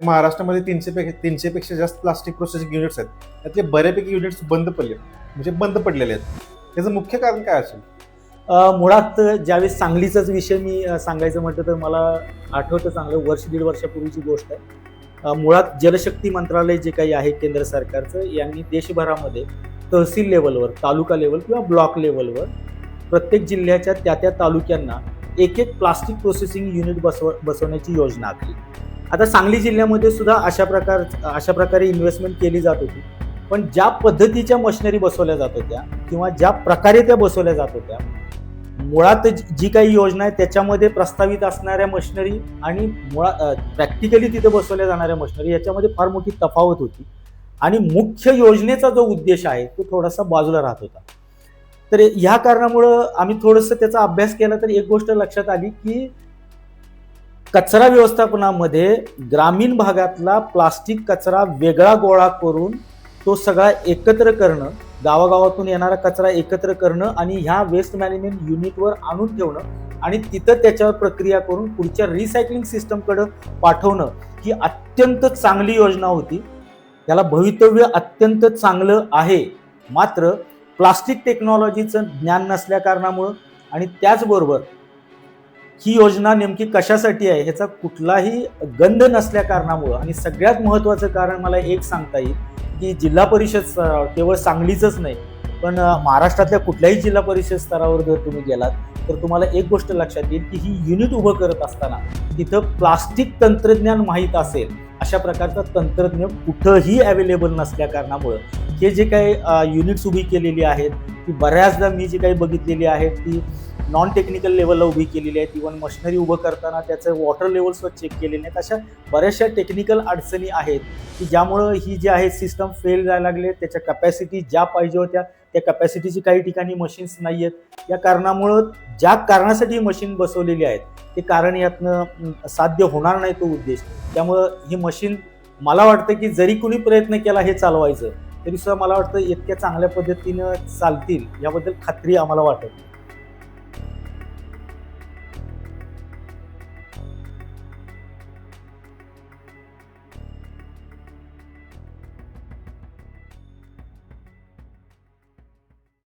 महाराष्ट्रामध्ये 300पेक्षा जास्त plastic processing units आहेत. त्यातले बऱ्यापैकी युनिट्स बंद पडलेले आहेत. त्याचं मुख्य कारण काय असेल? मुळात ज्यावेळेस सांगलीचाच विषय मी सांगायचं म्हटलं तर मला आठवतं चांगलं, वर्ष दीड वर्षापूर्वीची गोष्ट आहे. मुळात जलशक्ती मंत्रालय जे काही आहे केंद्र सरकारचं, यांनी देशभरामध्ये तहसील लेवलवर, तालुका लेवल किंवा ब्लॉक लेवलवर प्रत्येक जिल्ह्याच्या त्या तालुक्यांना एक प्लास्टिक प्रोसेसिंग युनिट बसवण्याची योजना आखली. आता सांगली जिल्ह्यामध्ये सुद्धा अशा प्रकारे इन्व्हेस्टमेंट केली जात होती. पण ज्या पद्धतीच्या मशिनरी बसवल्या जात होत्या किंवा ज्या प्रकारे त्या बसवल्या जात होत्या, मुळात जी काही योजना आहे त्याच्यामध्ये प्रस्तावित असणाऱ्या मशिनरी आणि प्रॅक्टिकली तिथे बसवल्या जाणाऱ्या मशिनरी याच्यामध्ये फार मोठी तफावत होती आणि मुख्य योजनेचा जो उद्देश आहे तो थोडासा बाजूला राहत होता. तर ह्या कारणामुळं आम्ही थोडंसं त्याचा अभ्यास केला तर एक गोष्ट लक्षात आली की कचरा व्यवस्थापनामध्ये ग्रामीण भागातला प्लास्टिक कचरा वेगळा गोळा करून तो सगळा एकत्र करणं, गावागावातून येणारा कचरा एकत्र करणं आणि ह्या वेस्ट मॅनेजमेंट युनिटवर आणून ठेवणं आणि तिथं त्याच्यावर प्रक्रिया करून पुढच्या रिसायकलिंग सिस्टमकडे पाठवणं ही अत्यंत चांगली योजना होती. त्याला भवितव्य अत्यंत चांगलं आहे. मात्र प्लास्टिक टेक्नॉलॉजीचं ज्ञान नसल्या कारणामुळं आणि त्याचबरोबर ही योजना नेमकी कशासाठी आहे ह्याचा कुठलाही गंध नसल्या कारणामुळं आणि सगळ्यात महत्त्वाचं कारण मला एक सांगता येईल की जिल्हा परिषद केवळ सांगलीचंच नाही पण महाराष्ट्रातल्या कुठल्याही जिल्हा परिषद स्तरावर जर तुम्ही गेलात तर तुम्हाला एक गोष्ट लक्षात येईल की ही युनिट उभं करत असताना तिथं प्लास्टिक तंत्रज्ञान माहीत असेल अशा प्रकारचं तंत्रज्ञ कुठंही अवेलेबल नसल्या कारणामुळं हे जे काही युनिट्स उभी केलेली आहेत ती बऱ्याचदा मी जी काही बघितलेली आहेत ती नॉन टेक्निकल लेवलला उभी केलेली आहेत. इव्हन मशिनरी उभं करताना त्याचं वॉटर लेवल्सवर चेक केलेले आहेत. अशा बऱ्याचशा टेक्निकल अडचणी आहेत की ज्यामुळं ही जी आहे सिस्टम फेल जायला लागले. त्याच्या कॅपॅसिटी ज्या पाहिजे होत्या त्या कॅपॅसिटीची काही ठिकाणी मशीन्स नाही आहेत. या कारणामुळं ज्या कारणासाठी ही मशीन बसवलेली आहेत ते कारण यातनं साध्य होणार नाही तो उद्देश. त्यामुळं ही मशीन मला वाटतं की जरी कुणी प्रयत्न केला हे चालवायचं तरी सुद्धा मला वाटतं इतक्या चांगल्या पद्धतीनं चालतील याबद्दल खात्री आम्हाला वाटत.